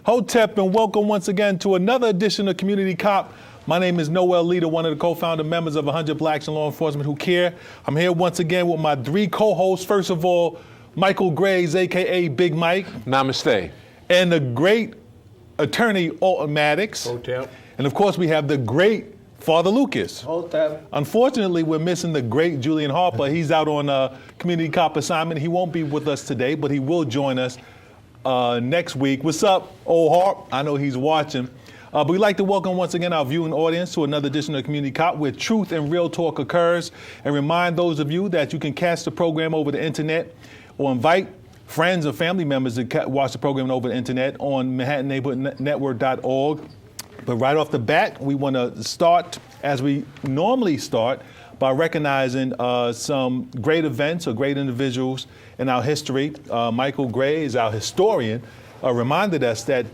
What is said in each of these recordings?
Hotep, and welcome once again to another edition of Community Cop. My name is Noel Leader, one of the co-founder members of 100 Blacks in Law Enforcement Who Care. I'm here once again with my three co-hosts. First of all, Michael Graves, aka Big Mike. Namaste. And the great attorney, Alton Maddox. Hotep. And of course, we have the great Father Lucas. Hotep. Unfortunately, we're missing the great Julian Harper. He's out on a Community Cop assignment. He won't be with us today, but he will join us next week. What's up, old Harp? I know he's watching. But we'd like to welcome once again our viewing audience to another edition of Community Cop, where truth and real talk occurs, and remind those of you that you can catch the program over the internet or invite friends or family members to watch the program over the internet on ManhattanNeighborhoodNetwork.org. But right off the bat, we want to start, as we normally start, by recognizing some great events or great individuals in our history. Michael Gray is our historian, reminded us that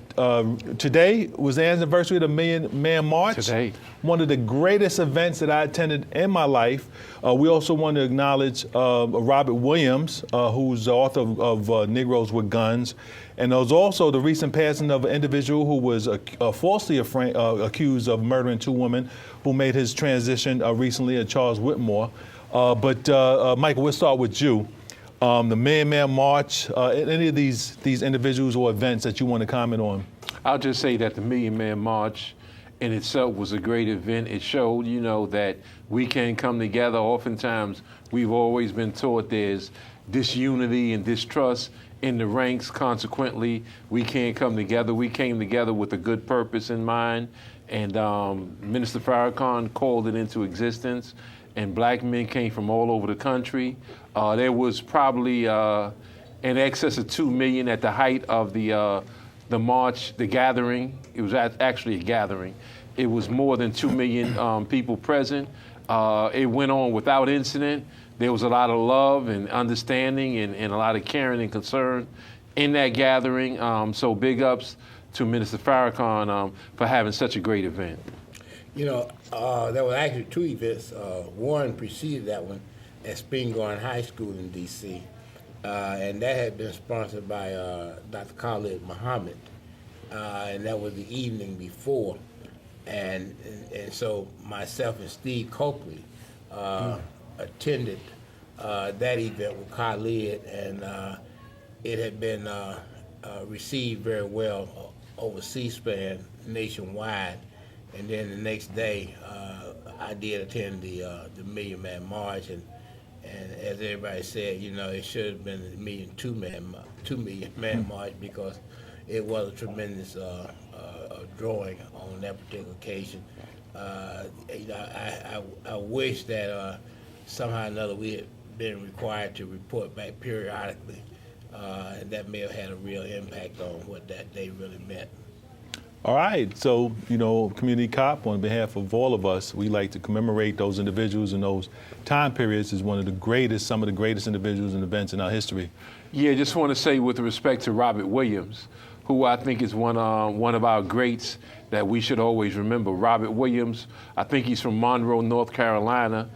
today was the anniversary of the Million Man March. Today. One of the greatest events that I attended in my life. We also want to acknowledge Robert Williams, who's the author of Negroes with Guns. And there was also the recent passing of an individual who was falsely accused of murdering two women, who made his transition recently, Charles Whitmore. But Michael, we'll start with you. The Million Man March, any of these individuals or events that you want to comment on? I'll just say that the Million Man March in itself was a great event. It showed, that we can come together. Oftentimes, we've always been taught there's disunity and distrust in the ranks. Consequently, we can't come together. We came together with a good purpose in mind, and Minister Farrakhan called it into existence, and black men came from all over the country. There was probably in excess of 2 million at the height of the march, the gathering. It was actually a gathering. It was more than 2 million people present. It went on without incident. There was a lot of love and understanding and a lot of caring and concern in that gathering. So big ups to Minister Farrakhan for having such a great event. There were actually two events. One preceded that one at Spring Garden High School in D.C., and that had been sponsored by Dr. Khalid Muhammad, and that was the evening before. And so myself and Steve Copley attended that event with Khalid, and it had been received very well over C-SPAN nationwide. And then the next day, I did attend the Million Man March, and as everybody said, it should have been the 2 million man march, because it was a tremendous drawing on that particular occasion. I wish that somehow or another we had been required to report back periodically, and that may have had a real impact on what that day really meant. All right, so, Community Cop, on behalf of all of us, we like to commemorate those individuals in those time periods as some of the greatest individuals and events in our history. Yeah, just want to say with respect to Robert Williams, who I think is one of our greats that we should always remember. Robert Williams, I think he's from Monroe, North Carolina,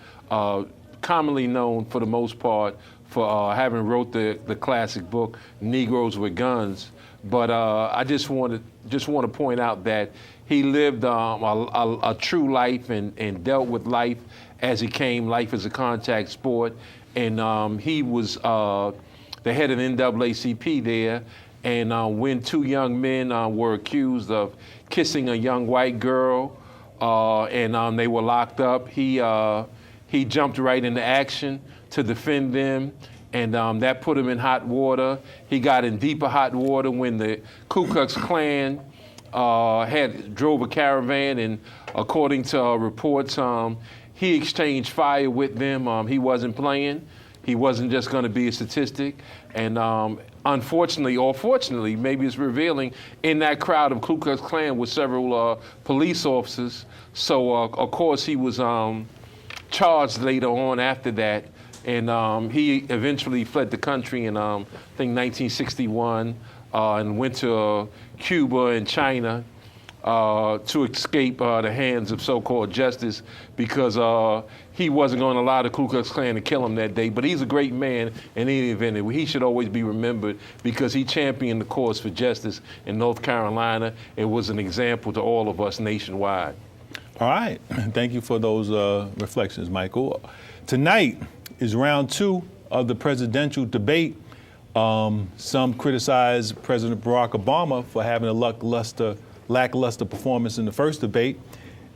commonly known for the most part for having wrote the classic book, Negroes with Guns. But I just want to point out that he lived a true life and dealt with life as it came, life as a contact sport. And he was the head of the NAACP there. And when two young men were accused of kissing a young white girl and they were locked up, he jumped right into action to defend them. And that put him in hot water. He got in deeper hot water when the Ku Klux Klan drove a caravan, and according to reports, he exchanged fire with them. He wasn't playing. He wasn't just going to be a statistic. And unfortunately, or fortunately, maybe it's revealing, in that crowd of Ku Klux Klan were several police officers. So, of course, he was charged later on after that. And he eventually fled the country in, I think, 1961 and went to Cuba and China to escape the hands of so-called justice because he wasn't going to allow the Ku Klux Klan to kill him that day. But he's a great man in any event. He should always be remembered because he championed the cause for justice in North Carolina. It was an example to all of us nationwide. All right. Thank you for those reflections, Michael. Tonight is round 2 of the presidential debate. Some criticize President Barack Obama for having a lackluster performance in the first debate.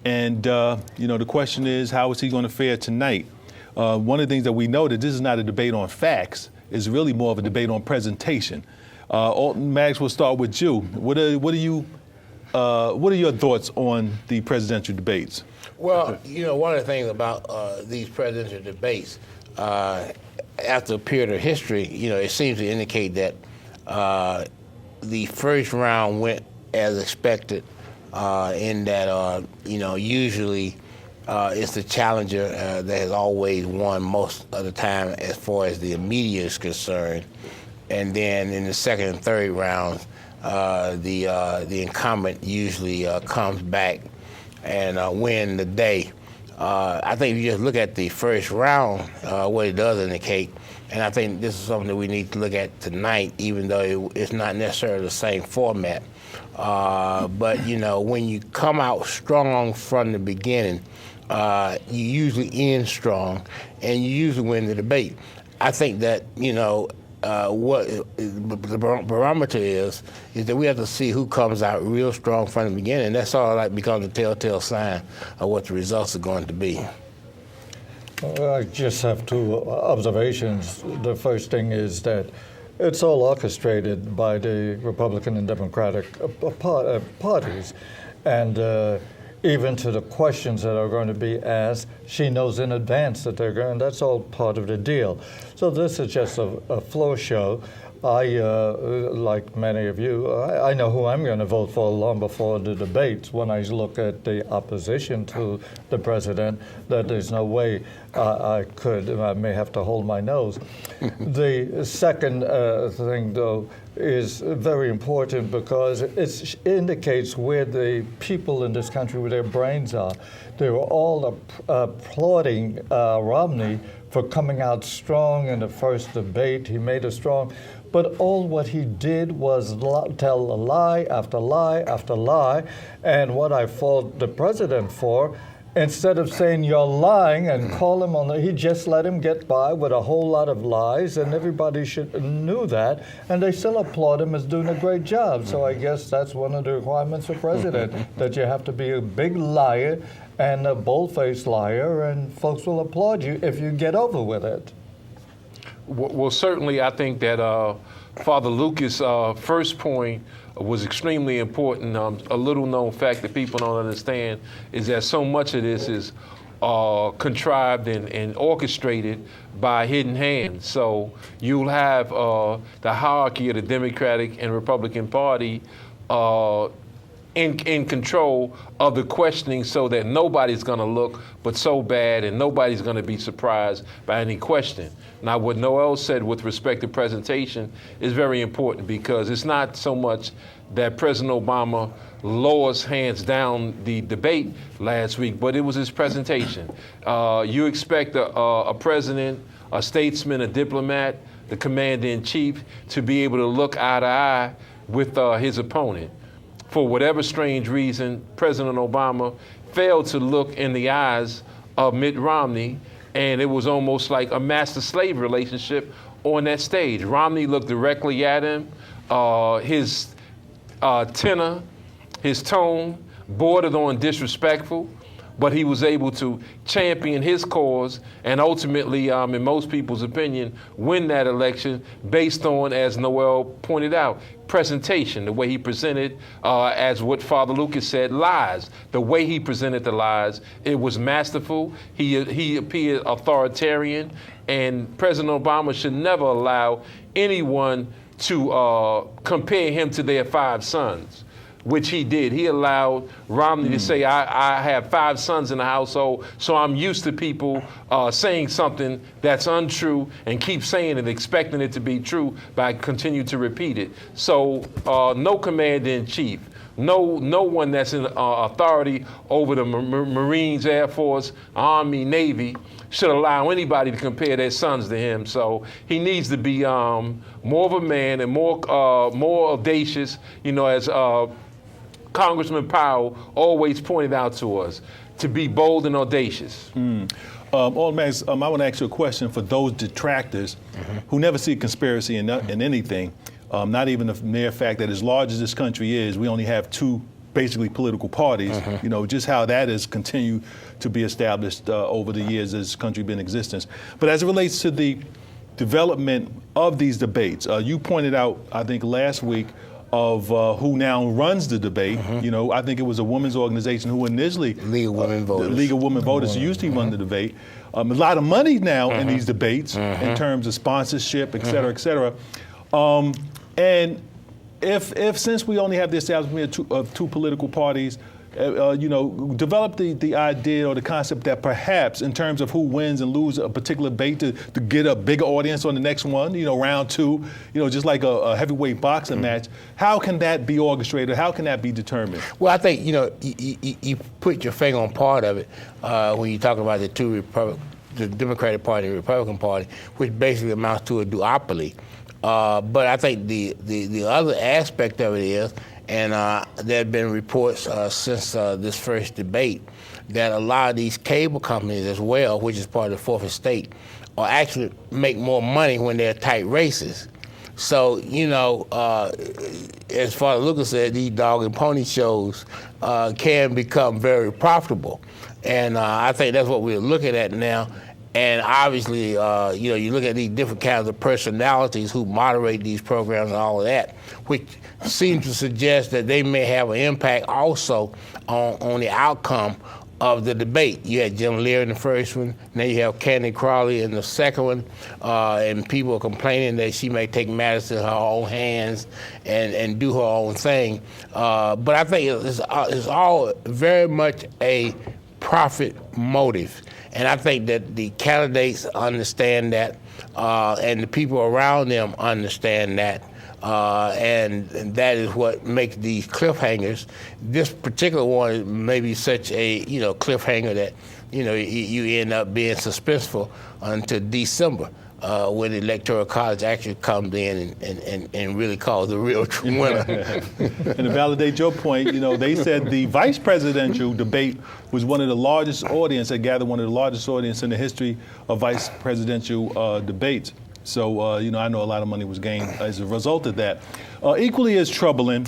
And, the question is, how is he going to fare tonight? One of the things that we know that this is not a debate on facts. It's really more of a debate on presentation. Alton, Maddox, we'll start with you. What are your thoughts on the presidential debates? Well, one of the things about these presidential debates, after a period of history, it seems to indicate that the first round went as expected, in that, usually it's the challenger that has always won most of the time as far as the media is concerned. And then in the second and third rounds, the incumbent usually comes back and win the day. I think if you just look at the first round, what it does indicate, and I think this is something that we need to look at tonight, even though it's not necessarily the same format. But, when you come out strong from the beginning, you usually end strong, and you usually win the debate. I think that, what the barometer is that we have to see who comes out real strong from the beginning. And that's all becomes a telltale sign of what the results are going to be. I just have two observations. The first thing is that it's all orchestrated by the Republican and Democratic parties. And even to the questions that are going to be asked, she knows in advance that they're going, that's all part of the deal. So this is just a floor show. I, like many of you, I know who I'm going to vote for long before the debates. When I look at the opposition to the president, that there's no way I may have to hold my nose. The second thing, though, is very important because it indicates where the people in this country, where their brains are. They were all applauding Romney for coming out strong in the first debate. He made it strong. But all what he did was tell a lie after lie after lie. And what I fault the president for, instead of saying you're lying and call him on he just let him get by with a whole lot of lies, and everybody knew that, and they still applaud him as doing a great job. So I guess that's one of the requirements for president, that you have to be a big liar and a bold-faced liar, and folks will applaud you if you get over with it. Well, certainly I think that Father Lucas' first point was extremely important. A little known fact that people don't understand is that so much of this is contrived and orchestrated by hidden hands. So you'll have the hierarchy of the Democratic and Republican Party in control of the questioning, so that nobody's going to look but so bad and nobody's going to be surprised by any question. Now, what Noel said with respect to presentation is very important, because it's not so much that President Obama lowers hands down the debate last week, but it was his presentation. You expect a president, a statesman, a diplomat, the commander-in-chief to be able to look eye to eye with his opponent. For whatever strange reason, President Obama failed to look in the eyes of Mitt Romney, and it was almost like a master-slave relationship on that stage. Romney looked directly at him. His tenor, his tone bordered on disrespectful, but he was able to champion his cause and ultimately, in most people's opinion, win that election based on, as Noel pointed out, presentation, the way he presented, as what Father Lucas said, lies. The way he presented the lies, it was masterful. He appeared authoritarian, and President Obama should never allow anyone to compare him to their 5 sons, which he did. He allowed Romney to say, I have 5 sons in the household, so I'm used to people saying something that's untrue and keep saying it, expecting it to be true, but I continue to repeat it. So no commander-in-chief, no one that's in authority over the Marines, Air Force, Army, Navy should allow anybody to compare their sons to him. So he needs to be more of a man and more audacious, as Congressman Powell always pointed out to us, to be bold and audacious. Old man, I want to ask you a question for those detractors who never see a conspiracy in anything, not even the mere fact that as large as this country is, we only have 2 basically political parties, just how that has continued to be established over the years as this country been in existence. But as it relates to the development of these debates, you pointed out, I think last week, of who now runs the debate. I think it was a women's organization who initially, League of Women Voters. The League of Women Voters used to run the debate. A lot of money now in these debates in terms of sponsorship, et cetera, et cetera. And if since we only have the establishment of 2 political parties, develop the idea or the concept that perhaps in terms of who wins and loses a particular debate to get a bigger audience on the next one, round 2, just like a heavyweight boxing match, how can that be orchestrated? How can that be determined? Well, I think, you put your finger on part of it when you talk about the Democratic Party and the Republican Party, which basically amounts to a duopoly. But I think the other aspect of it is, and there have been reports since this first debate, that a lot of these cable companies as well, which is part of the fourth estate, are actually make more money when they're tight races. So, as Father Lucas said, these dog and pony shows can become very profitable. And I think that's what we're looking at now. And obviously, you look at these different kinds of personalities who moderate these programs and all of that, which seems to suggest that they may have an impact also on the outcome of the debate. You had Jim Lear in the first one, now you have Candy Crawley in the second one, and people are complaining that she may take matters in her own hands and do her own thing. But I think it's all very much a profit motive. And I think that the candidates understand that, and the people around them understand that, and that is what makes these cliffhangers. This particular one may be such a cliffhanger that you end up being suspenseful until December. When the Electoral College actually comes in and really calls the real winner. And to validate your point, they said the vice presidential debate was one of the largest audience, that gathered one of the largest audience in the history of vice presidential debates. So, I know a lot of money was gained as a result of that. Equally as troubling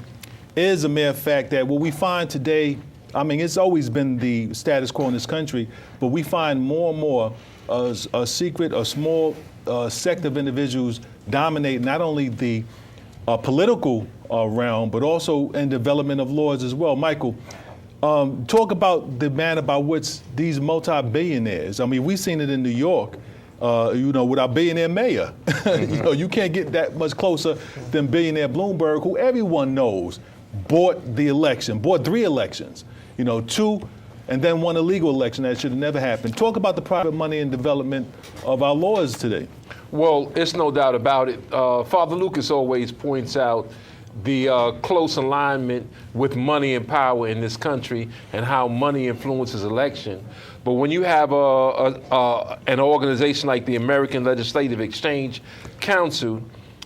is the mere fact that what we find today, it's always been the status quo in this country, but we find more and more a secret, a small sect of individuals dominate not only the political realm, but also in development of laws as well. Michael, talk about the man about which these multi-billionaires. I mean, we've seen it in New York. With our billionaire mayor. You can't get that much closer than billionaire Bloomberg, who everyone knows bought 3 elections, 2, and then 1 illegal election that should have never happened. Talk about the private money and development of our laws today. Well, it's no doubt about it. Father Lucas always points out the close alignment with money and power in this country and how money influences election. But when you have an organization like the American Legislative Exchange Council,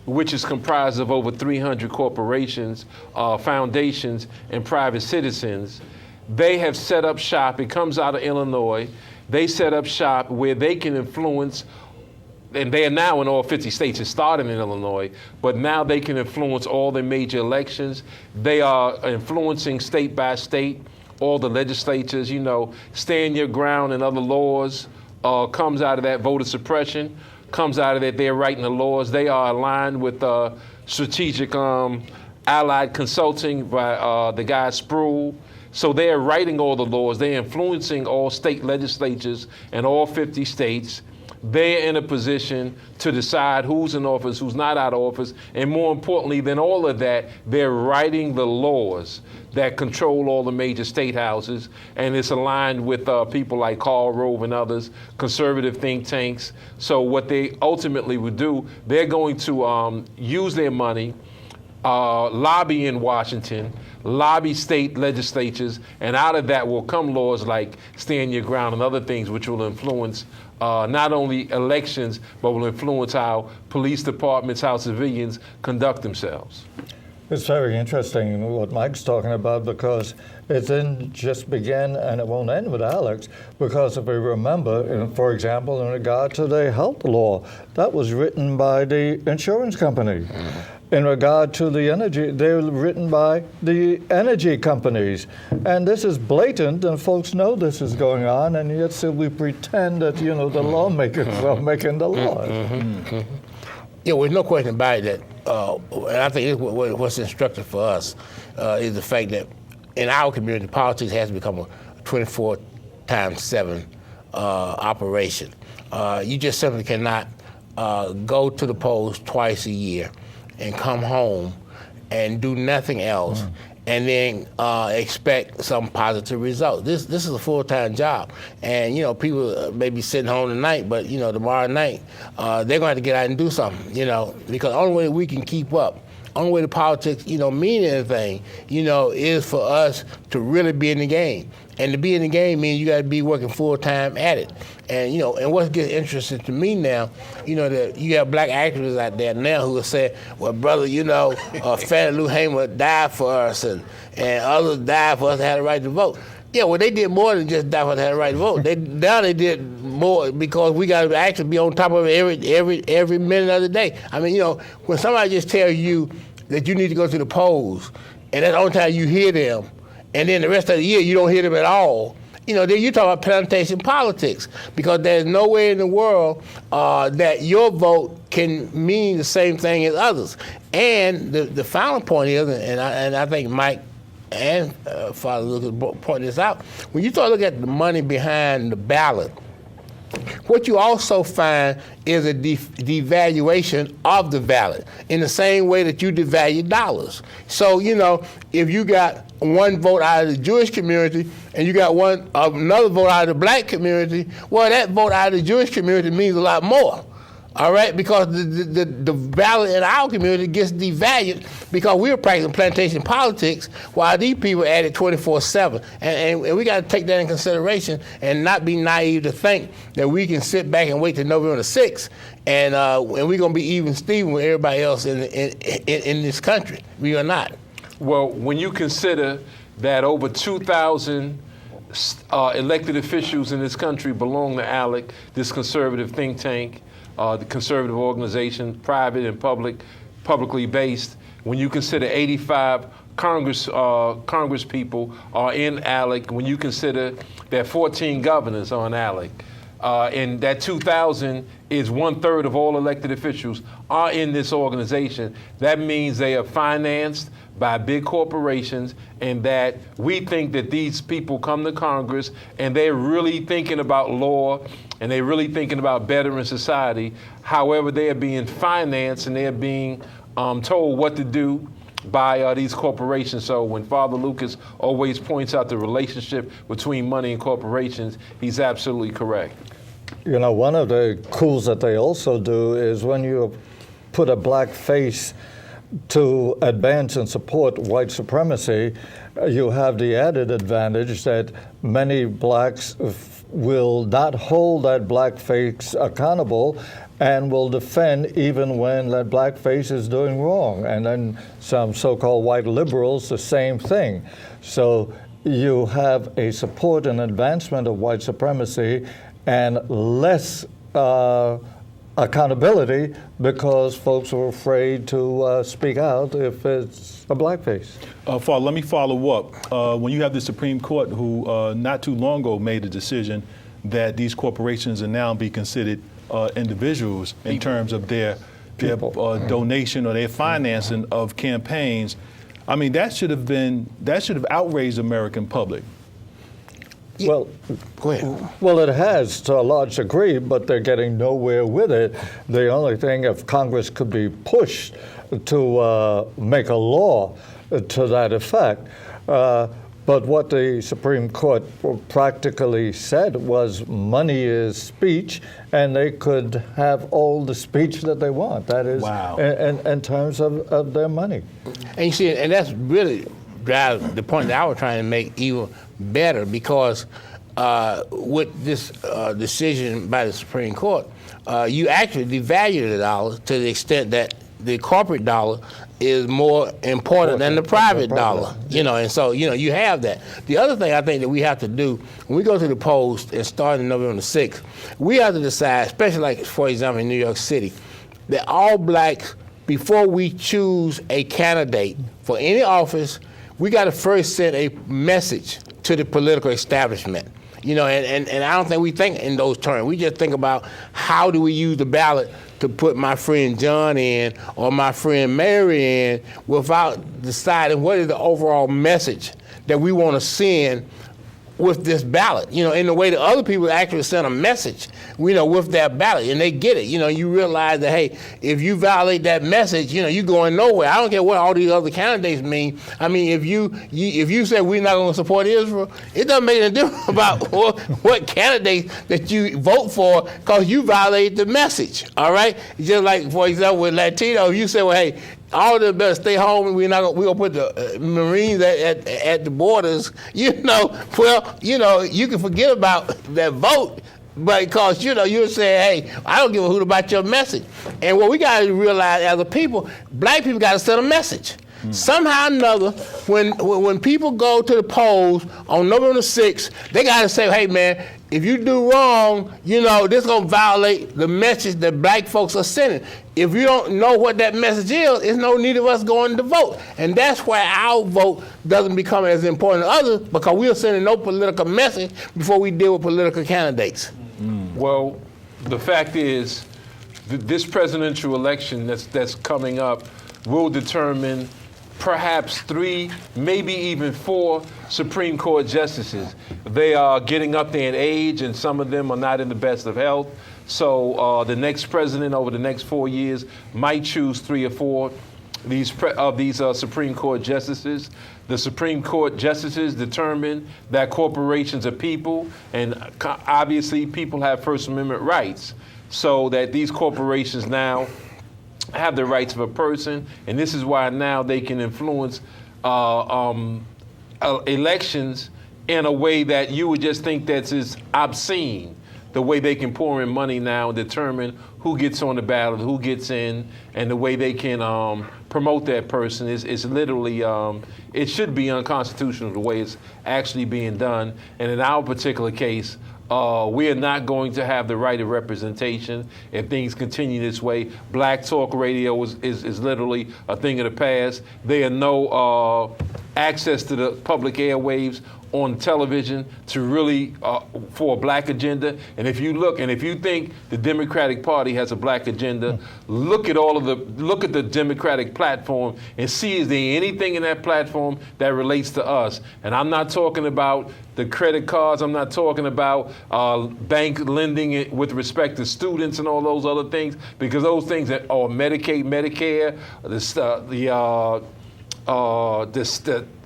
which is comprised of over 300 corporations, foundations, and private citizens, they have set up shop. It comes out of Illinois. They set up shop where they can influence, and they are now in all 50 states. It started in Illinois, but now they can influence all the major elections. They are influencing state by state. All the legislatures, stand your ground and other laws comes out of that. Voter suppression comes out of that. They're writing the laws. They are aligned with strategic allied consulting by the guy Sproul. So they're writing all the laws. They're influencing all state legislatures in all 50 states. They're in a position to decide who's in office, who's not out of office, and more importantly than all of that, they're writing the laws that control all the major state houses, and it's aligned with people like Karl Rove and others, conservative think tanks. So what they ultimately would do, they're going to use their money, lobby in Washington, lobby state legislatures, and out of that will come laws like Stand Your Ground and other things which will influence not only elections, but will influence how police departments, how civilians conduct themselves. It's very interesting what Mike's talking about, because it didn't just begin and it won't end with Alex, because if we remember, for example, in regard to the health law, that was written by the insurance company. In regard to the energy, they were written by the energy companies. And this is blatant, and folks know this is going on, and yet still we pretend that, the lawmakers are making the laws. Yeah, there's no question about it that, and I think what's instructive for us is the fact that in our community, politics has become a 24/7 operation. You just simply cannot go to the polls twice a year and come home and do nothing else and then expect some positive results. This is a full-time job. And, people may be sitting home tonight, but, tomorrow night, they're going to have to get out and do something, because the only way we can keep up, only way the politics, mean anything, is for us to really be in the game. And to be in the game means you got to be working full-time at it. And, and what gets interesting to me now, that you have black activists out there now who will say, well, brother, Fannie Lou Hamer died for us and others died for us to have the right to vote. Yeah, well, they did more than just die for us to have the right to vote. Now they did more because we got to actually be on top of it every minute of the day. I mean, when somebody just tells you that you need to go to the polls, and that's the only time you hear them, and then the rest of the year you don't hear them at all, then you talk about plantation politics, because there's no way in the world that your vote can mean the same thing as others. And the final point is, and I think Mike and Father Lucas pointed this out, when you start looking at the money behind the ballot, what you also find is a devaluation of the ballot in the same way that you devalue dollars. So, if you got one vote out of the Jewish community and you got another vote out of the black community, well, that vote out of the Jewish community means a lot more. All right, because the ballot in our community gets devalued because we're practicing plantation politics while these people at it 24/7. And we got to take that in consideration and not be naive to think that we can sit back and wait till November the 6th and we're going to be even Steven with everybody else in this country. We are not. Well, when you consider that over 2,000 elected officials in this country belong to ALEC, this conservative think tank, the conservative organization, private and publicly based. When you consider 85 Congress people are in ALEC, when you consider that 14 governors are in ALEC, and that 2,000 is 1/3 of all elected officials are in this organization. That means they are financed by big corporations, and that we think that these people come to Congress and they're really thinking about law and they're really thinking about bettering society. However, they are being financed and they are being told what to do by these corporations. So when Father Lucas always points out the relationship between money and corporations, he's absolutely correct. You know, one of the coups that they also do is when you put a black face to advance and support white supremacy, you have the added advantage that many blacks will not hold that black face accountable and will defend even when that black face is doing wrong. And then some so-called white liberals, the same thing. So you have a support and advancement of white supremacy and less accountability because folks are afraid to speak out if it's a blackface. Father, let me follow up. When you have the Supreme Court who not too long ago made a decision that these corporations are now be considered individuals in terms of their donation or their financing of campaigns. I mean, that should have outraged the American public. Well, Go ahead. well, it has to a large degree, but they're getting nowhere with it. The only thing, if Congress could be pushed to make a law to that effect. But what the Supreme Court practically said was money is speech, and they could have all the speech that they want. That is, Wow. in terms of their money. And you see, and that's really drives the point that I was trying to make even better, because with this decision by the Supreme Court, you actually devalue the dollar to the extent that the corporate dollar is more important than the private dollar. You know, and so, you know, you have that. The other thing I think that we have to do when we go to the polls and start in November the 6th, we have to decide, especially like, for example, in New York City, that all blacks, before we choose a candidate for any office, we got to first send a message to the political establishment. You know, and I don't think we think in those terms. We just think about how do we use the ballot to put my friend John in or my friend Mary in without deciding what is the overall message that we want to send with this ballot, you know, in the way that other people actually send a message, you know, with that ballot, and they get it. You know, you realize that, hey, if you violate that message, you know, you're going nowhere. I don't care what all these other candidates mean. I mean, if you say we're not going to support Israel, it doesn't make any difference about what candidate that you vote for, because you violate the message, all right? Just like, for example, with Latino, if you say, well, hey, all of them better stay home, and we're gonna put the Marines at the borders. You know, well, you know, you can forget about that vote, but because you know you're saying, hey, I don't give a hoot about your message. And what we got to realize as a people, black people got to send a message. Somehow or another, when people go to the polls on November 6th, they got to say, hey, man, if you do wrong, you know, this is going to violate the message that black folks are sending. If you don't know what that message is, there's no need of us going to vote. And that's why our vote doesn't become as important as others, because we are sending no political message before we deal with political candidates. Well, the fact is, this presidential election that's coming up will determine perhaps 3, maybe even 4 Supreme Court justices. They are getting up there in age, and some of them are not in the best of health. So the next president over the next 4 years might choose 3 or 4 of these Supreme Court justices. The Supreme Court justices determine that corporations are people, and obviously people have First Amendment rights, so that these corporations now have the rights of a person, and this is why now they can influence elections in a way that you would just think that's just obscene. The way they can pour in money now and determine who gets on the ballot, who gets in, and the way they can promote that person is literally, it should be unconstitutional the way it's actually being done. And in our particular case, we are not going to have the right of representation if things continue this way. Black talk radio is literally a thing of the past. There are no access to the public airwaves on television to really for a black agenda. And if you look, and if you think the Democratic Party has a black agenda, look at the Democratic platform and see, is there anything in that platform that relates to us? And I'm not talking about the credit cards. I'm not talking about bank lending with respect to students and all those other things, because those things are Medicaid, Medicare,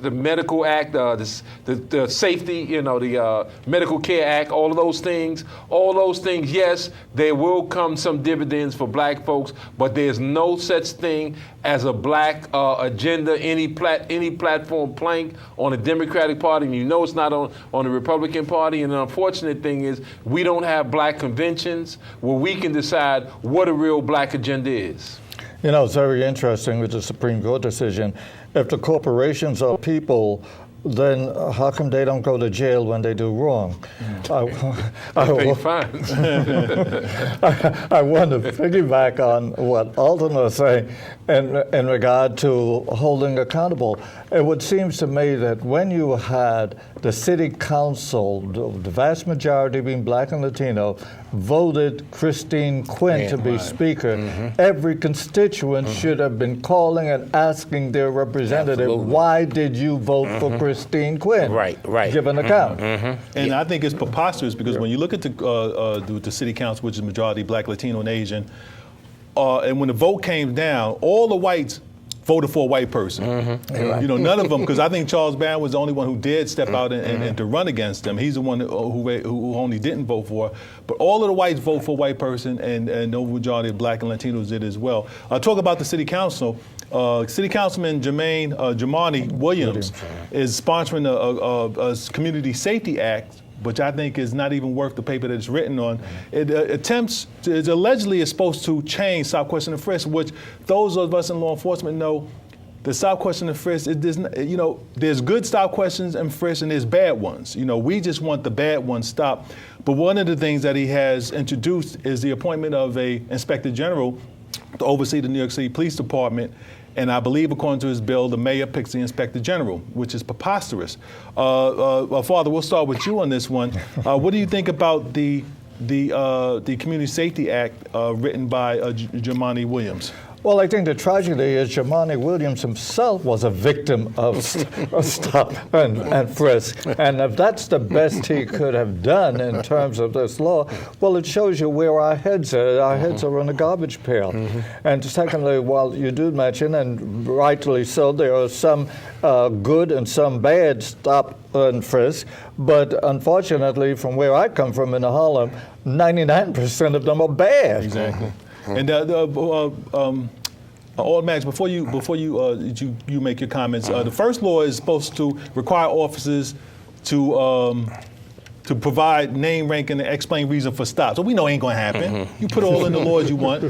the Medical Act, the Safety, the Medical Care Act, all of those things, yes, there will come some dividends for black folks, but there's no such thing as a black agenda, any platform plank on the Democratic Party, and it's not on the Republican Party. And the unfortunate thing is we don't have black conventions where we can decide what a real black agenda is. It's very interesting with the Supreme Court decision. If the corporations are people, then how come they don't go to jail when they do wrong? I want to piggyback on what Alton was saying in regard to holding accountable. It would seem to me that when you had the city council, the vast majority being black and Latino, voted Christine Quinn to be speaker, every constituent should have been calling and asking their representative, why did you vote for Christine Quinn? Right. Give an account. And I think it's preposterous because when you look at the city council, which is majority black, Latino, and Asian, and when the vote came down, all the whites voted for a white person. None of them, because I think Charles Barron was the only one who did step out and to run against them. He's the one who only didn't vote for her. But all of the whites vote for a white person, and the majority of black and Latinos did as well. Talk about the city council. City Councilman Jamani Williams is sponsoring a Community Safety Act, which I think is not even worth the paper that it's written on. It allegedly is supposed to change stop, question, and frisk, which those of us in law enforcement know the stop, question, and frisk, there's good stop, questions, and frisk, and there's bad ones. We just want the bad ones stopped. But one of the things that he has introduced is the appointment of a Inspector General to oversee the New York City Police Department. And I believe, according to his bill, the mayor picks the Inspector General, which is preposterous. Father, we'll start with you on this one. What do you think about the Community Safety Act written by Jamani Williams? Well, I think the tragedy is Jamani Williams himself was a victim of stop and frisk. And if that's the best he could have done in terms of this law, well, it shows you where our heads are. Our heads are in a garbage pail. And secondly, while you do mention, and rightly so, there are some good and some bad stop and frisk, but unfortunately, from where I come from in Harlem, 99% of them are bad. Exactly. And Max, before you make your comments, the first law is supposed to require officers to provide name, rank, and explain reason for stop. So we know it ain't going to happen. You put all in the laws you want.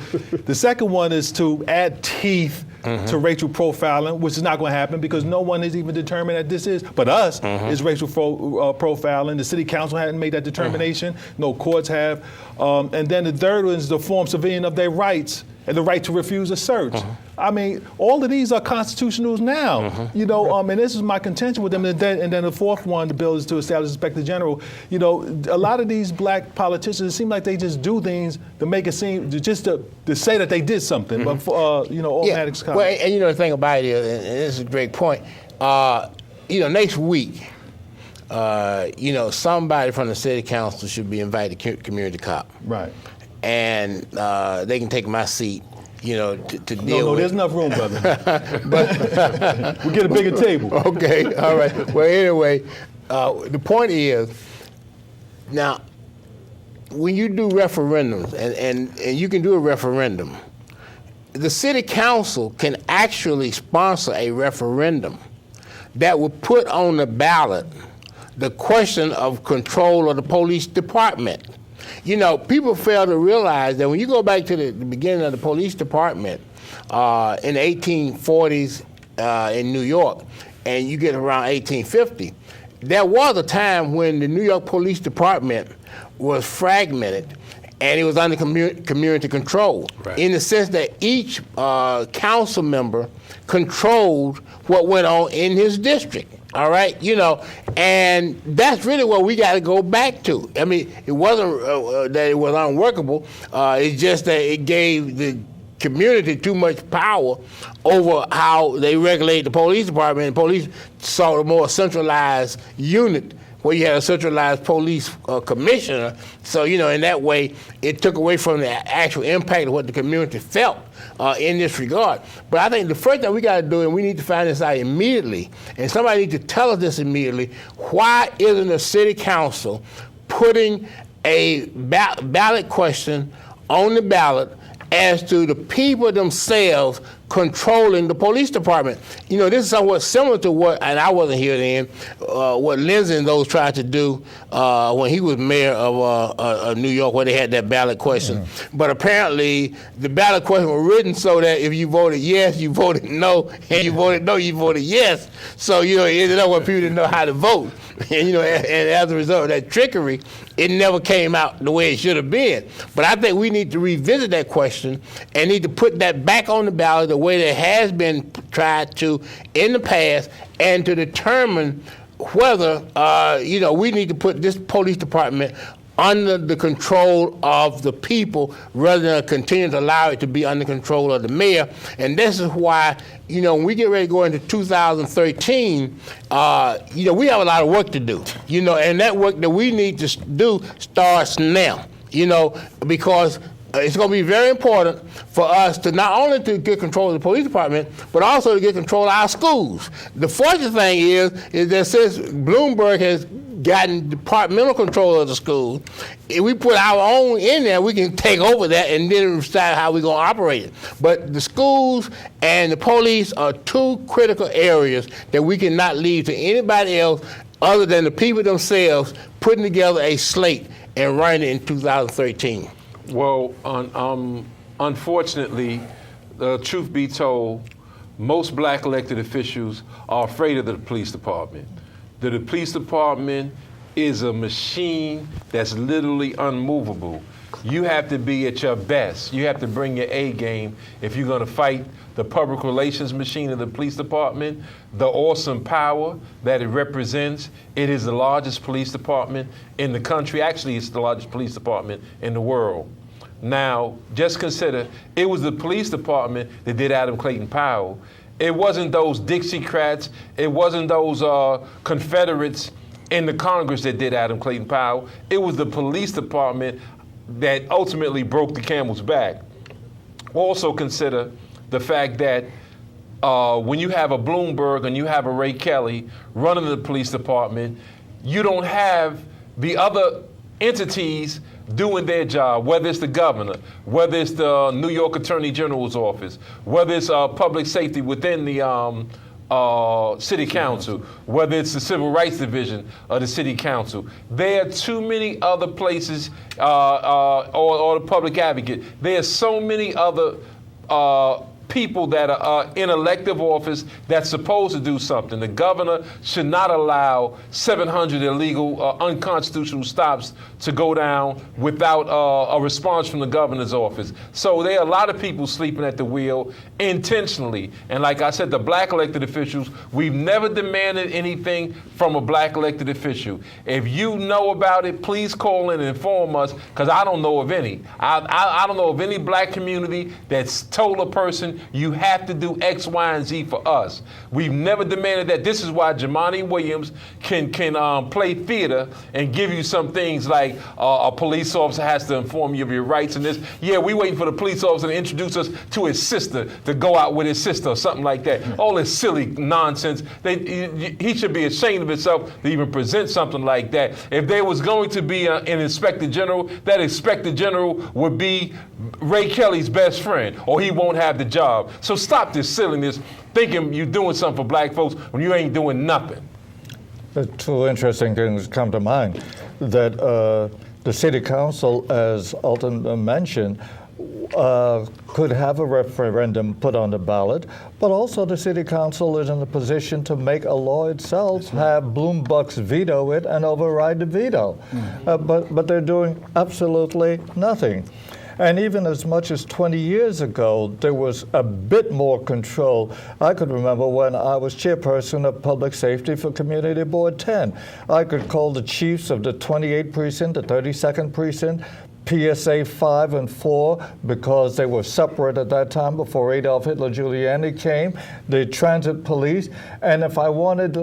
The second one is to add teeth to racial profiling, which is not going to happen because no one has even determined that this is, but us, is racial profiling. The city council hadn't made that determination. No courts have. And then the third one is to form civilian of their rights and the right to refuse a search. I mean, all of these are constitutional now, and this is my contention with them. And then the fourth one, the bill is to establish Inspector General. A lot of these black politicians, it seems like they just do things to make it seem, just to say that they did something. But, Maddox comment. Well, and the thing about it is, and this is a great point, next week, somebody from the city council should be invited to community cop. Right. And they can take my seat, to deal with. No, there's enough room, brother. But we'll get a bigger table. Okay, all right. Well, anyway, the point is, now, when you do referendums, and you can do a referendum, the city council can actually sponsor a referendum that would put on the ballot the question of control of the police department. People fail to realize that when you go back to the beginning of the police department in the 1840s in New York, and you get around 1850, there was a time when the New York Police Department was fragmented, and it was under community control, Right. in the sense that each council member controlled what went on in his district. All right, and that's really what we got to go back to. I mean, it wasn't that it was unworkable. It's just that it gave the community too much power over how they regulate the police department. And police saw a more centralized unit where you had a centralized police commissioner. So, in that way, it took away from the actual impact of what the community felt in this regard. But I think the first thing we got to do, and we need to find this out immediately, and somebody needs to tell us this immediately, why isn't the city council putting a ballot question on the ballot as to the people themselves controlling the police department? This is somewhat similar to what, and I wasn't here then, what Lindsay and those tried to do when he was mayor of New York, where they had that ballot question. But apparently, the ballot question was written so that if you voted yes, you voted no, and you voted no, you voted yes. So, it ended up where people didn't know how to vote. And as a result of that trickery, it never came out the way it should have been. But I think we need to revisit that question and need to put that back on the ballot the way that has been tried to in the past, and to determine whether, we need to put this police department under the control of the people rather than continue to allow it to be under control of the mayor. And this is why, when we get ready to go into 2013, we have a lot of work to do, and that work that we need to do starts now, because it's going to be very important for us to not only to get control of the police department, but also to get control of our schools. The fortunate thing is that since Bloomberg has gotten departmental control of the school, if we put our own in there, we can take over that and then decide how we're going to operate it. But the schools and the police are two critical areas that we cannot leave to anybody else other than the people themselves putting together a slate and running it in 2013. Well, unfortunately, the truth be told, most black elected officials are afraid of the police department. The police department is a machine that's literally unmovable. You have to be at your best. You have to bring your A game if you're going to fight the public relations machine of the police department, the awesome power that it represents. It is the largest police department in the country. Actually, it's the largest police department in the world. Now, just consider, it was the police department that did Adam Clayton Powell. It wasn't those Dixiecrats, it wasn't those Confederates in the Congress that did Adam Clayton Powell. It was the police department that ultimately broke the camel's back. Also consider the fact that when you have a Bloomberg and you have a Ray Kelly running the police department, you don't have the other entities doing their job, whether it's the governor, whether it's the New York Attorney General's office, whether it's public safety within the city council, whether it's the civil rights division of the city council. There are too many other places, or the public advocate. There are so many other people that are in elective office that's supposed to do something. The governor should not allow 700 illegal, unconstitutional stops to go down without a response from the governor's office. So there are a lot of people sleeping at the wheel intentionally. And like I said, the black elected officials, we've never demanded anything from a black elected official. If you know about it, please call in and inform us, because I don't know of any. I don't know of any black community that's told a person, you have to do X, Y, and Z for us. We've never demanded that. This is why Jumaane Williams can play theater and give you some things like a police officer has to inform you of your rights and this. Yeah, we waiting for the police officer to introduce us to his sister, to go out with his sister or something like that. All this silly nonsense. He should be ashamed of himself to even present something like that. If there was going to be an inspector general, that inspector general would be Ray Kelly's best friend, or he won't have the job. So stop this silliness, thinking you're doing something for black folks when you ain't doing nothing. Two interesting things come to mind. That the city council, as Alton mentioned, could have a referendum put on the ballot, but also the city council is in a position to make a law itself, have Bloombucks veto it and override the veto. But they're doing absolutely nothing. And even as much as 20 years ago, there was a bit more control. I could remember when I was chairperson of Public Safety for Community Board 10. I could call the chiefs of the 28th Precinct, the 32nd Precinct, PSA 5 and 4, because they were separate at that time before Adolf Hitler Giuliani came, the transit police. And if I wanted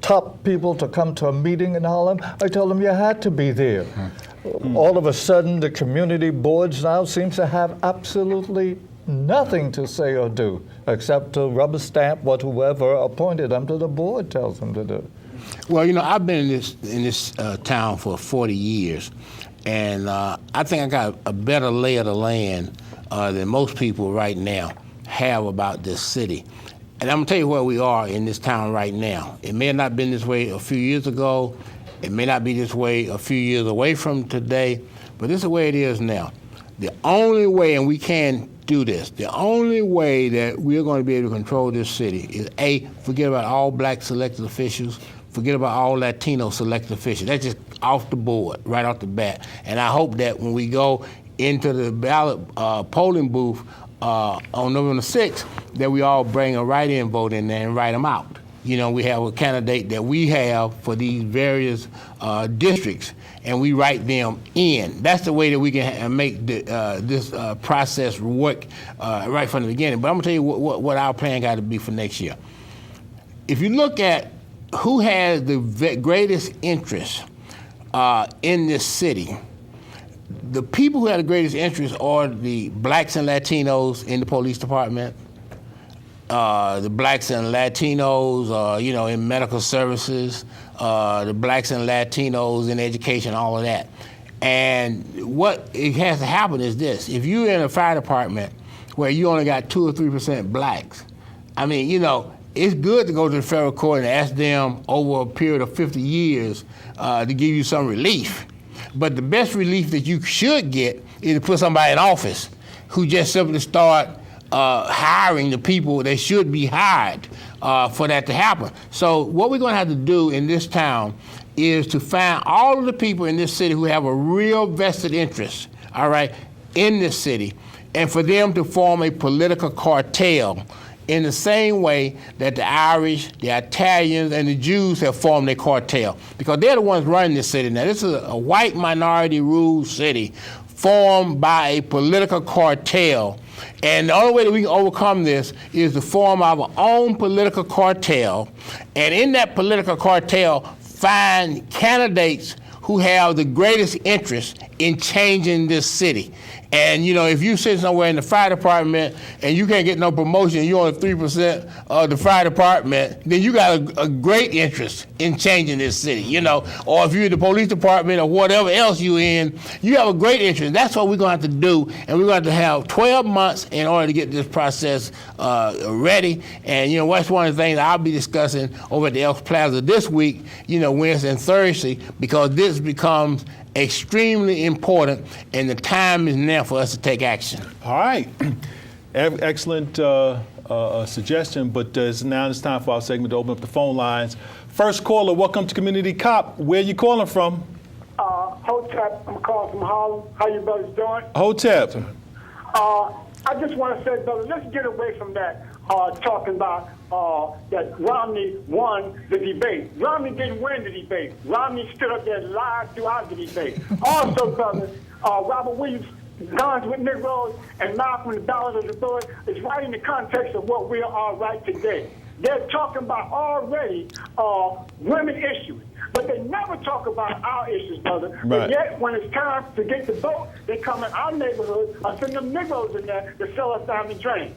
top people to come to a meeting in Harlem, I told them you had to be there. All of a sudden, the community boards now seem to have absolutely nothing to say or do, except to rubber stamp what whoever appointed them to the board tells them to do. Well, I've been in this town for 40 years, and I think I got a better lay of the land than most people right now have about this city. And I'm gonna tell you where we are in this town right now. It may have not been this way a few years ago. It may not be this way a few years away from today, but this is the way it is now. The only way, and we can do this, the only way that we're going to be able to control this city is A, forget about all black selected officials, forget about all Latino selected officials. That's just off the board, right off the bat. And I hope that when we go into the ballot polling booth on November 6th, that we all bring a write-in vote in there and write them out. We have a candidate that we have for these various districts, and we write them in. That's the way that we can make this process work right from the beginning. But I'm gonna tell you what our plan got to be for next year. If you look at who has the greatest interest in this city, the people who have the greatest interest are the blacks and Latinos in the police department, the blacks and Latinos, in medical services, the blacks and Latinos in education, all of that. And what it has to happen is this: if you're in a fire department where you only got 2 or 3% blacks, it's good to go to the federal court and ask them over a period of 50 years to give you some relief. But the best relief that you should get is to put somebody in office who just simply start hiring the people that should be hired for that to happen. So what we're going to have to do in this town is to find all of the people in this city who have a real vested interest, all right, in this city, and for them to form a political cartel in the same way that the Irish, the Italians, and the Jews have formed a cartel, because they're the ones running this city now. This is a white minority ruled city formed by a political cartel. And the only way that we can overcome this is to form our own political cartel, and in that political cartel, find candidates who have the greatest interest in changing this city. And if you sit somewhere in the fire department and you can't get no promotion, you're only 3% of the fire department, then you got a great interest in changing this city, Or if you're in the police department or whatever else you're in, you have a great interest. That's what we're going to have to do, and we're going to have 12 months in order to get this process ready. And that's one of the things I'll be discussing over at the Elks Plaza this week, Wednesday and Thursday, because this becomes extremely important, and the time is now for us to take action. All right. Excellent suggestion, but now it's time for our segment to open up the phone lines. First caller, welcome to Community Cop. Where are you calling from? Hotep, I'm calling from Harlem. How you brothers doing? Hotep. I just want to say, brother, let's get away from that talking about that Romney won the debate. Romney didn't win the debate. Romney stood up there and lied throughout the debate. Also, brother, Robert Williams' Guns with Negroes and Malcolm and the Ballad of the Boys is right in the context of what we are right today. They're talking about already women issues, but they never talk about our issues, brother. Right. But yet, when it's time to get the vote, they come in our neighborhood and send them Negroes in there to sell us down the drain.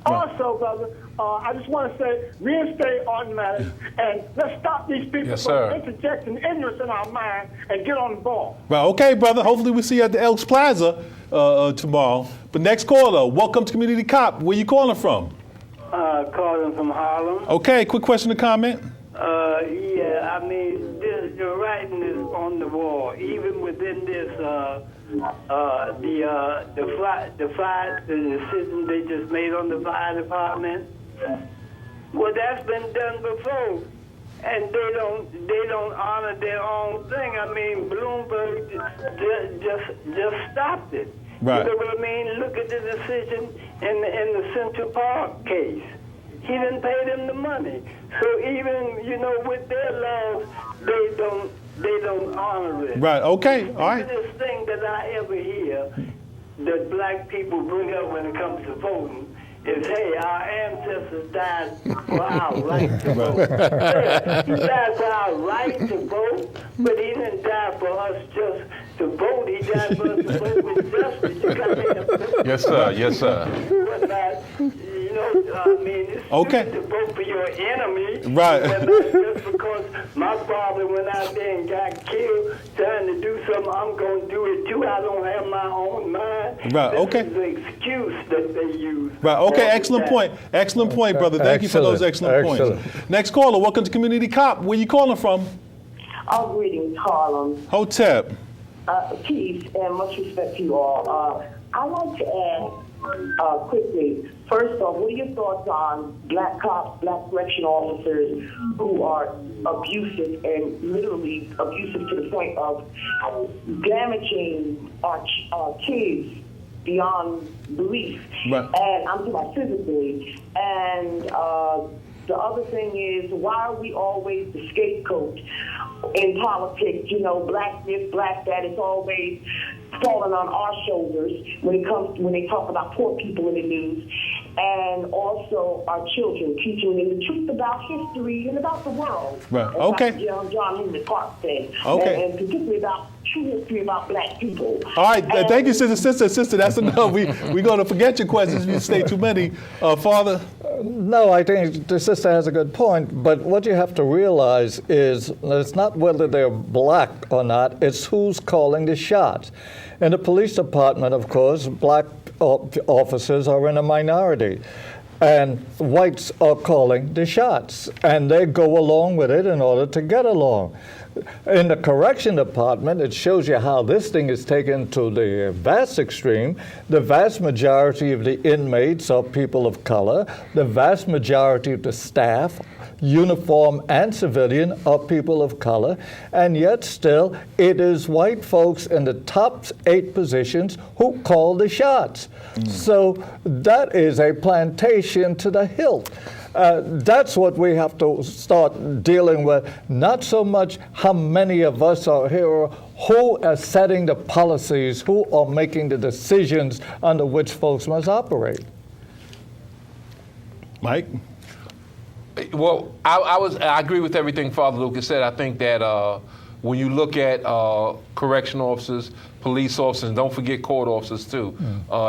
Right. Also, brother, I just want to say, reinstate Alton Maddox, and let's stop these people from interjecting ignorance in our mind and get on the ball. Well, okay, brother. Hopefully we see you at the Elks Plaza tomorrow. But next caller, welcome to Community Cop. Where you calling from? Calling from Harlem. Okay, quick question or comment? The writing is on the wall. Even within this the decision they just made on the fire department? Well, that's been done before, and they don't honor their own thing. I mean, Bloomberg just stopped it. Right. You know what I mean? Look at the decision in the Central Park case. He didn't pay them the money. So even, with their laws, they don't honor it. Right. Okay. All right. This thing that I ever hear that black people bring up when it comes to voting is, hey, our ancestors died for our right to vote. Yeah, he died for our right to vote, but he didn't die for us just to vote. He died for us to vote with justice. You got to Yes, sir. Yes, sir. but not, I mean, it's Okay. stupid to vote for your enemy. Right. But not just because my father went out there and got killed trying to do something, I'm going to do it too. I don't have my own mind. Right, This okay. is the excuse that they use. Right. Okay. all the Excellent time. point. Excellent point, brother. Thank you for those excellent Excellent. points. Next caller. Welcome to Community Cop. Where you calling from? Greetings, Harlem. Hotep. Peace and much respect to you all. I'd like to ask quickly, first off, what are your thoughts on black cops, black correction officers who are abusive and literally abusive to the point of damaging our kids beyond belief? Right. And I'm talking about physically. And the other thing is, why are we always the scapegoat in politics? Black this, black that. It's always falling on our shoulders when they talk about poor people in the news, and also our children, teaching them the truth about history and about the world. Right. As Okay. Dr. John Henry Clark said. Okay. And particularly about true history about black people. All right. And- Thank you, sister. That's enough. We're going to forget your questions if you stay too many. Father. No, I think the sister has a good point, but what you have to realize is that it's not whether they're black or not, it's who's calling the shots. In the police department, of course, black officers are in a minority, and whites are calling the shots, and they go along with it in order to get along. In the correction department, it shows you how this thing is taken to the vast extreme. The vast majority of the inmates are people of color. The vast majority of the staff, uniform and civilian, are people of color. And yet still, it is white folks in the top 8 positions who call the shots. So that is a plantation to the hilt. That's what we have to start dealing with, not so much how many of us are here, who are setting the policies, who are making the decisions under which folks must operate. Mike. Well, I agree with everything Father Lucas said. I think that when you look at correction officers, police officers, and don't forget court officers too,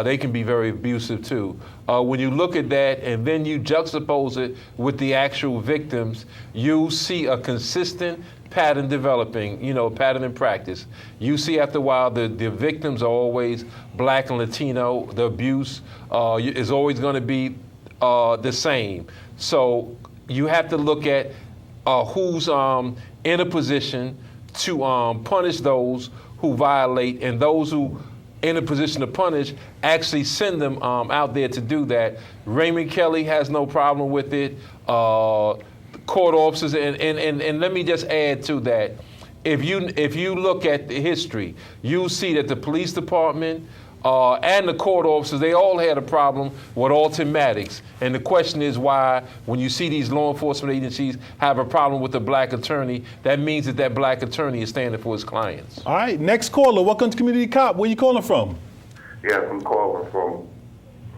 they can be very abusive too. When you look at that and then you juxtapose it with the actual victims, you see a consistent pattern developing, pattern in practice. You see after a while the victims are always black and Latino. The abuse is always going to be the same. So you have to look at who's in a position to punish those who violate, and those who in a position to punish actually send them out there to do that. Raymond Kelly has no problem with it. Court officers, and let me just add to that. If you look at the history, you see that the police department and the court officers, they all had a problem with Alton Maddox. And the question is why, when you see these law enforcement agencies have a problem with a black attorney, that means that black attorney is standing for his clients. All right. Next caller. Welcome to Community Cop. Where you calling from? Yes, I'm calling from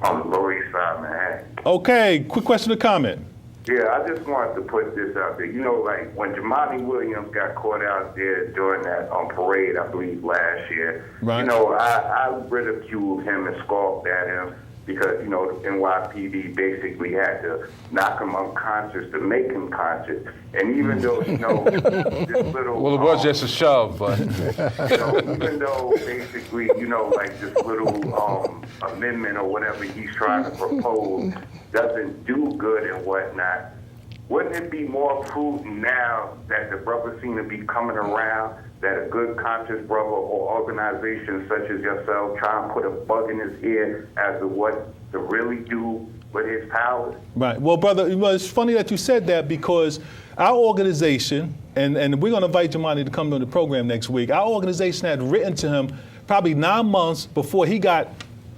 on the Lower East Side, Manhattan. Okay. Quick question or comment. Yeah, I just wanted to put this out there. Like when Jamani Williams got caught out there during that parade, I believe last year. Right. I ridiculed him and scoffed at him because the NYPD basically had to knock him unconscious to make him conscious. And even though this little Well, it was just a shove, but even though basically like this little amendment or whatever he's trying to propose doesn't do good and whatnot, wouldn't it be more prudent now that the brothers seem to be coming around that a good conscious brother or organization such as yourself try and put a bug in his ear as to what to really do with his powers? Right. Well, brother, it's funny that you said that because our organization, and we're going to invite Jemani to come to the program next week, our organization had written to him probably 9 months before he got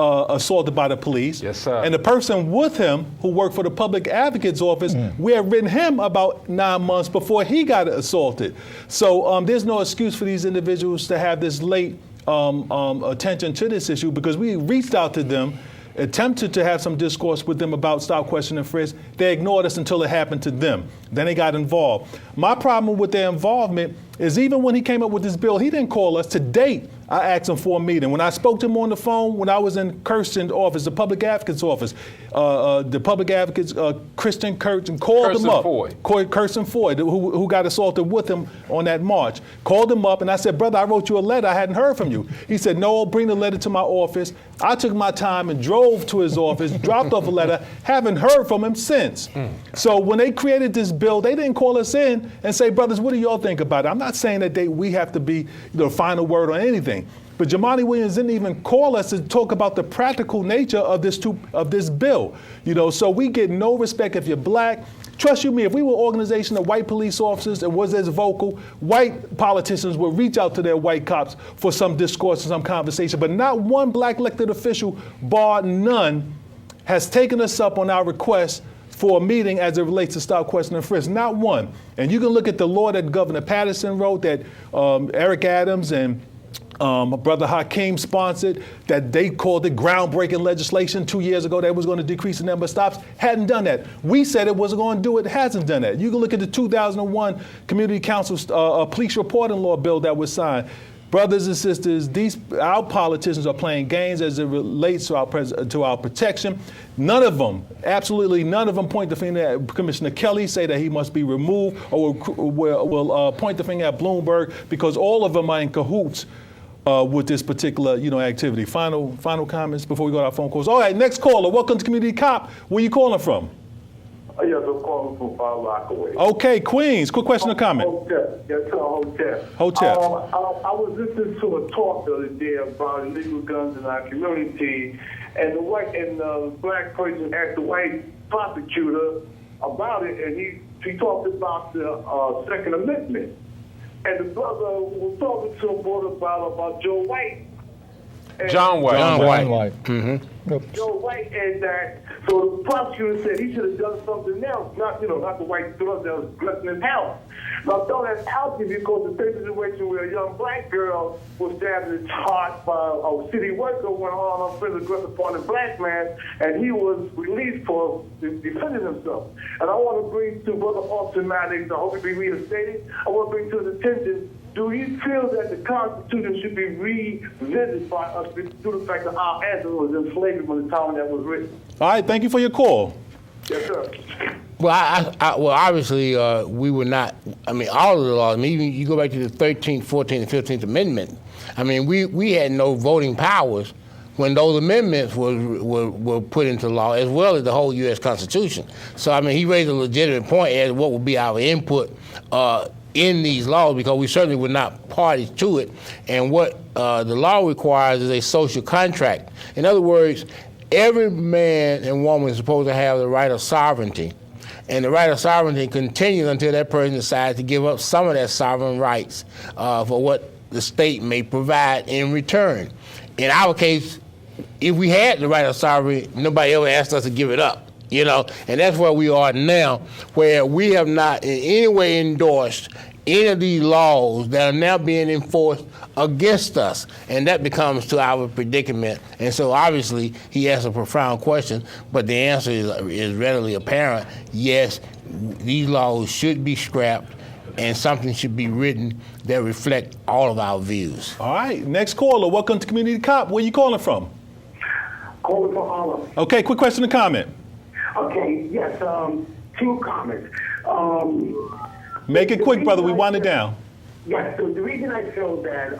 assaulted by the police. Yes, sir. And the person with him who worked for the public advocate's office, we had written him about 9 months before he got assaulted. So there's no excuse for these individuals to have this late attention to this issue, because we reached out to them, attempted to have some discourse with them about stop, question, and frisk. They ignored us until it happened to them. Then they got involved. My problem with their involvement is even when he came up with this bill, he didn't call us. To date, I asked him for a meeting. When I spoke to him on the phone, when I was in Kirsten's office, the public advocate's office, the public advocate's Christian Kirsten called him up. Kirsten Foy, who got assaulted with him on that march, called him up, and I said, brother, I wrote you a letter. I hadn't heard from you. He said, no, bring the letter to my office. I took my time and drove to his office, dropped off a letter, haven't heard from him since. So when they created this bill, they didn't call us in and say, brothers, what do y'all think about it? I'm not saying that we have to be the final word on anything. But Jemani Williams didn't even call us to talk about the practical nature of this bill. So we get no respect if you're black. Trust you me, if we were an organization of white police officers and was as vocal, white politicians would reach out to their white cops for some discourse and some conversation. But not one black elected official, bar none, has taken us up on our request for a meeting as it relates to stop, question, and frisk. Not one. And you can look at the law that Governor Patterson wrote, that Eric Adams and Brother Hakeem sponsored, that they called it groundbreaking legislation 2 years ago that was going to decrease the number of stops. Hadn't done that. We said it wasn't going to do it. Hasn't done that. You can look at the 2001 Community Council police reporting law bill that was signed. Brothers and sisters, our politicians are playing games as it relates to our protection. None of them, absolutely none of them, point the finger at Commissioner Kelly, say that he must be removed, or will point the finger at Bloomberg, because all of them are in cahoots with this particular, activity. Final comments before we go to our phone calls. All right, next caller. Welcome to Community Cop. Where you calling from? Yes, I'm calling from 5 Rockaway. Okay, Queens. Quick question or comment? Hotel. Yes, sir, Hotel. Hotel. I was listening to a talk the other day about illegal guns in our community, and the black person asked the white prosecutor about it, and he talked about the Second Amendment. And the brother was talking to him about Joe White. John White. John White. Mm-hmm. Joe White, and that. So the prosecutor said he should have done something else, not the white thrust that was blessing his house. Now, I throw that out there because the same situation where a young black girl was stabbed in his heart by a city worker when all unfriendly aggressive upon a black man, and he was released for defending himself. And I want to bring to Brother Alton Maddox, I hope he be reinstated. I want to bring to his attention, do you feel that the Constitution should be revisited by us due to the fact that our ancestors was in slavery when the time that was written? All right, thank you for your call. Yes, sir. Well, well, obviously, we were not. I mean, all of the laws. I mean, even you go back to the 13th, 14th, and 15th Amendment. I mean, we had no voting powers when those amendments were put into law, as well as the whole U.S. Constitution. So, I mean, he raised a legitimate point as to what would be our input in these laws, because we certainly were not parties to it. And what the law requires is a social contract. In other words, every man and woman is supposed to have the right of sovereignty. And the right of sovereignty continues until that person decides to give up some of their sovereign rights for what the state may provide in return. In our case, if we had the right of sovereignty, nobody ever asked us to give it up, and that's where we are now, where we have not in any way endorsed any of these laws that are now being enforced against us, and that becomes to our predicament. And so obviously he asked a profound question, but the answer is readily apparent. Yes, these laws should be scrapped, and something should be written that reflect all of our views. All right, next caller. Welcome to Community Cop. Where you calling from? Calling from Harlem. Okay, quick question or comment? Okay, yes, 2 comments. Make it quick, brother. We wind it down. Yes, so the reason I feel that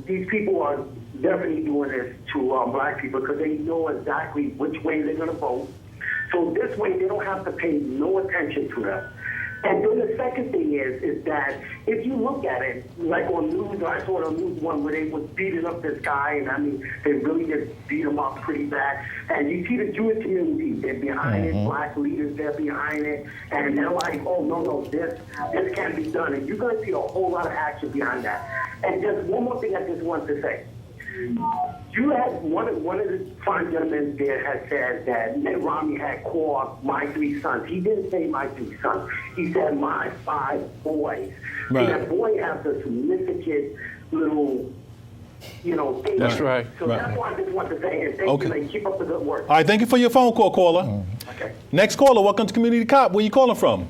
these people are definitely doing this to black people, because they know exactly which way they're going to vote. So this way they don't have to pay no attention to them. And then the second thing is that if you look at it, like on news, I saw it on News One where they was beating up this guy, and I mean, they really just beat him up pretty bad. And you see the Jewish community, they're behind it, black leaders, they're behind it, and they're like, oh, no, this can't be done. And you're going to see a whole lot of action behind that. And just one more thing I just wanted to say. You had one of the fine gentlemen there had said that Mitt Romney had called my 3 sons. He didn't say my 3 sons. He said my 5 boys. Right. And that boy has a significant little, thing. That's right. So that's why I just want to say, and thank you, and keep up the good work. All right, thank you for your phone call, caller. Okay. Next caller, welcome to Community Cop. Where you calling from?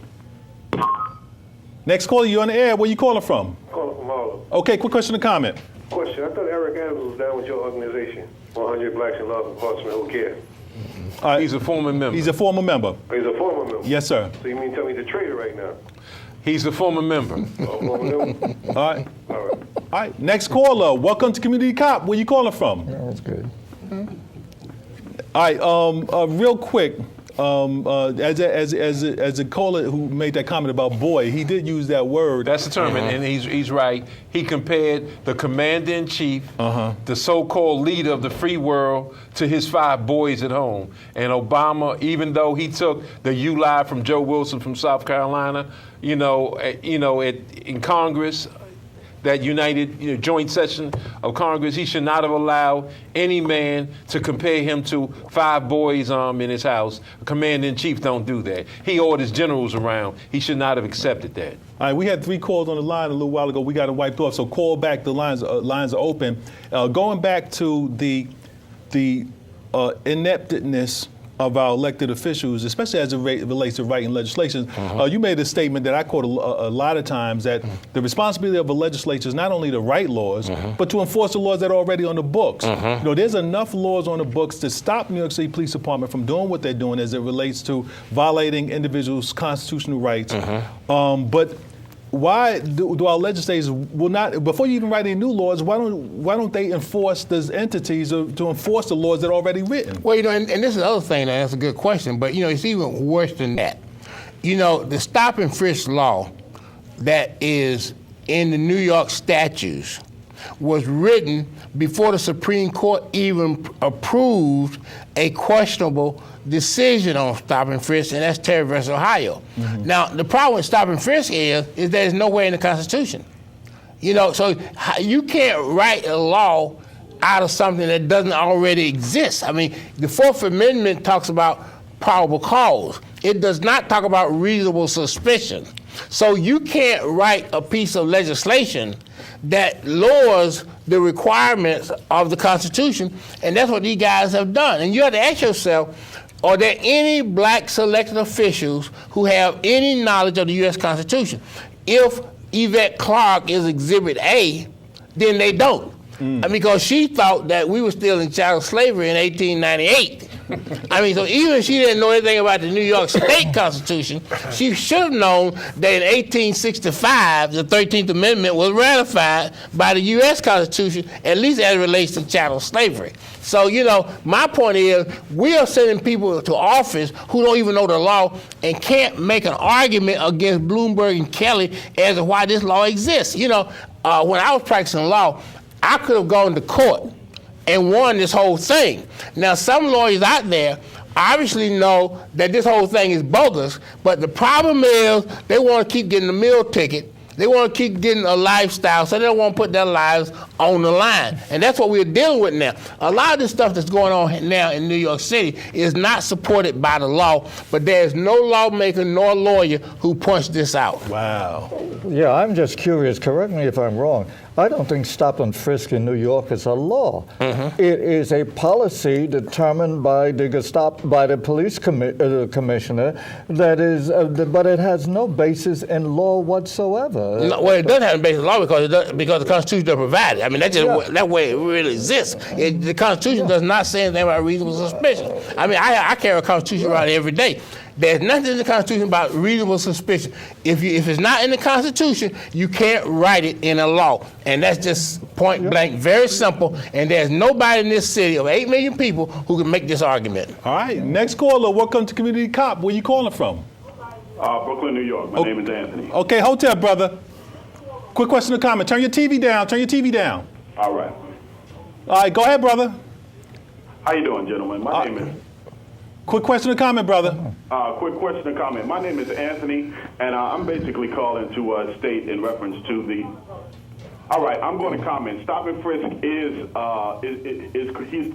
Next caller, you on the air. Where you calling from? Calling from Harlem. Okay, quick question or comment. Question. I thought Eric Adams was down with your organization, 100 Blacks in Law Enforcement Who Care. He's a former member. He's a former member. He's a former member. Yes, sir. So you mean tell me he's a traitor right now? He's a former member. Former member? All right. All right. All right. Next caller, welcome to Community Cop. Where you calling from? That's good. All right. Real quick. As a caller who made that comment about boy, he did use that word. That's the term, and he's right. He compared the commander-in-chief, the so-called leader of the free world, to his 5 boys at home. And Obama, even though he took the U-lie from Joe Wilson from South Carolina, in Congress, that united joint session of Congress, he should not have allowed any man to compare him to 5 boys in his house. Commander-in-chief don't do that. He orders generals around. He should not have accepted that. All right, we had 3 calls on the line a little while ago. We got it wiped off, so call back. The lines are open. Going back to the ineptness of our elected officials, especially as it relates to writing legislation. You made a statement that I quote a lot of times, that the responsibility of a legislature is not only to write laws, but to enforce the laws that are already on the books. There's enough laws on the books to stop New York City Police Department from doing what they're doing as it relates to violating individuals' constitutional rights. But why do our legislators will not, before you even write any new laws, why don't they enforce those entities to enforce the laws that are already written? Well, and this is the other thing, that's a good question, but it's even worse than that. The stop and frisk law that is in the New York statutes was written before the Supreme Court even approved a questionable decision on stop and frisk, and that's Terry versus Ohio. Now, the problem with stop and frisk is there's nowhere in the Constitution. So you can't write a law out of something that doesn't already exist. I mean, the 4th Amendment talks about probable cause. It does not talk about reasonable suspicion. So you can't write a piece of legislation that lowers the requirements of the Constitution, and that's what these guys have done. And you have to ask yourself, are there any black elected officials who have any knowledge of the U.S. Constitution? If Yvette Clarke is Exhibit A, then they don't. Because she thought that we were still in chattel slavery in 1898. So even if she didn't know anything about the New York State Constitution, she should have known that in 1865, the 13th Amendment was ratified by the U.S. Constitution, at least as it relates to chattel slavery. So, my point is, we are sending people to office who don't even know the law and can't make an argument against Bloomberg and Kelly as to why this law exists. When I was practicing law, I could have gone to court and won this whole thing. Now, some lawyers out there obviously know that this whole thing is bogus, but the problem is they want to keep getting the meal ticket. They want to keep getting a lifestyle, so they don't want to put their lives on the line. And that's what we're dealing with now. A lot of this stuff that's going on now in New York City is not supported by the law, but there's no lawmaker nor lawyer who punched this out. Wow. Yeah, I'm just curious. Correct me if I'm wrong. I don't think stop and frisk in New York is a law. It is a policy determined by the police commissioner that is, but it has no basis in law whatsoever. No, well, it doesn't have a basis in law because the Constitution doesn't provide it. I mean, that way it really exists. The Constitution does not say anything about reasonable suspicion. I mean, I carry a Constitution around every day. There's nothing in the Constitution about reasonable suspicion. If it's not in the Constitution, you can't write it in a law. And that's just point blank, very simple. And there's nobody in this city of 8 million people who can make this argument. All right, next caller, welcome to Community Cop. Where you calling from? Brooklyn, New York. My name is Anthony. Okay, hotel, brother. Quick question or comment. Turn your TV down. Turn your TV down. All right. All right, go ahead, brother. How you doing, gentlemen? My name is... Quick question or comment, brother. Quick question or comment. My name is Anthony, and I'm basically calling to state in reference to the... All right, I'm going to comment. Stop and frisk the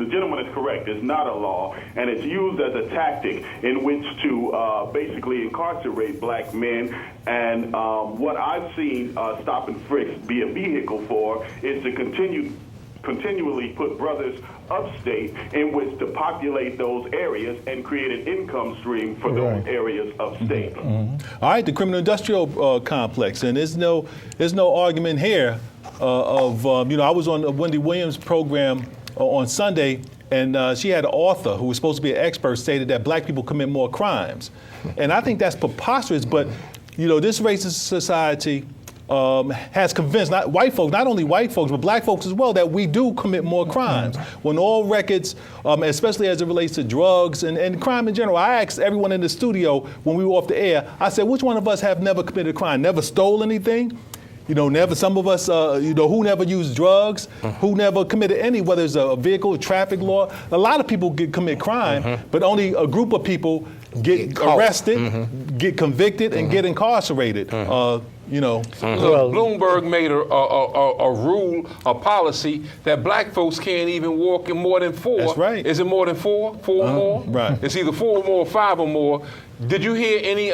gentleman is correct. It's not a law, and it's used as a tactic in which to basically incarcerate black men. And what I've seen stop and frisk be a vehicle for is to continually put brothers upstate in which to populate those areas and create an income stream for those areas upstate. All right, the criminal industrial complex, and there's no argument here I was on Wendy Williams' program on Sunday, and she had an author who was supposed to be an expert stated that black people commit more crimes, and I think that's preposterous. But this racist society has convinced not only white folks, but black folks as well, that we do commit more crimes. When all records, especially as it relates to drugs and crime in general, I asked everyone in the studio when we were off the air, I said, which one of us have never committed a crime, never stole anything? Never. Some of us, who never used drugs, who never committed any, whether it's a vehicle, traffic law. A lot of people commit crime, but only a group of people get arrested, get convicted, and get incarcerated. Bloomberg made a rule, a policy that black folks can't even walk in more than 4. That's right. Is it more than 4? 4 or more? Right. It's either 4 or more or 5 or more. Did you hear any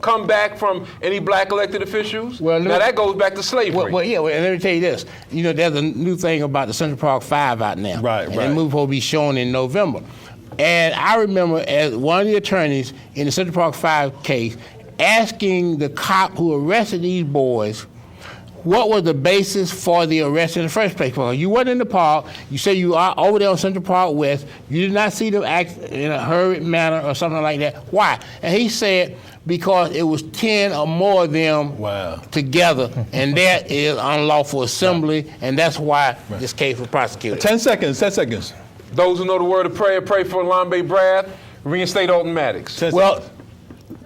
comeback from any black elected officials? Well, now that goes back to slavery. And let me tell you this. There's a new thing about the Central Park 5 out now. Right. And that movie will be shown in November. And I remember as one of the attorneys in the Central Park 5 case asking the cop who arrested these boys what was the basis for the arrest in the first place. Well, you weren't in the park. You say you are over there on Central Park West. You did not see them act in a hurried manner or something like that. Why? And he said, because it was 10 or more of them together, and that is unlawful assembly, and that's why this case was prosecuted. 10 seconds. Those who know the word of prayer, pray for Lambe Brad, reinstate Alton Maddox. Well,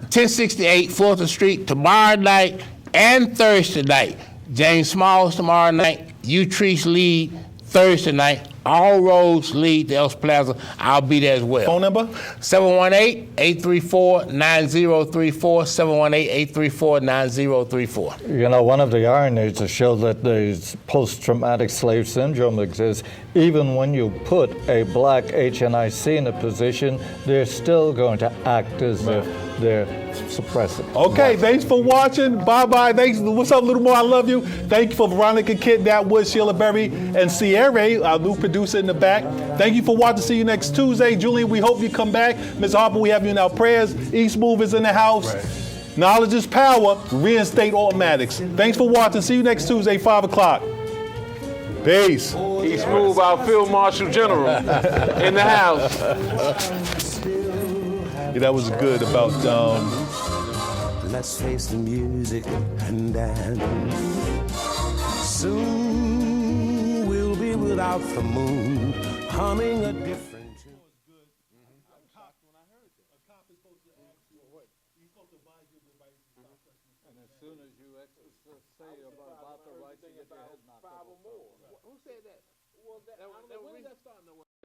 1068 4th Street tomorrow night and Thursday night. James Smalls tomorrow night, Utrice lead Thursday night. All roads lead to Ellis Plaza. I'll be there as well. Phone number? 718-834-9034, 718-834-9034. One of the ironies to show that the post-traumatic slave syndrome exists, even when you put a black HNIC in a position, they're still going to act as if they're suppressive. Okay, thanks for watching. Bye-bye. Thanks. What's up, Little More? I love you. Thank you for Veronica Kitt, Datwood, Sheila Berry, and Sierra, our new producer in the back. Thank you for watching. See you next Tuesday. Julian, we hope you come back. Ms. Harper, we have you in our prayers. East Move is in the house. Knowledge is power. Reinstate Alton Maddox. Thanks for watching. See you next Tuesday, 5 o'clock. Peace. East Move, our Field Marshal General in the house. That was good about let's face the music and dance. Soon we'll be without the moon, humming a different tune. And as soon as you say about the right to get your head knocked off. Who said that? When is that starting to work?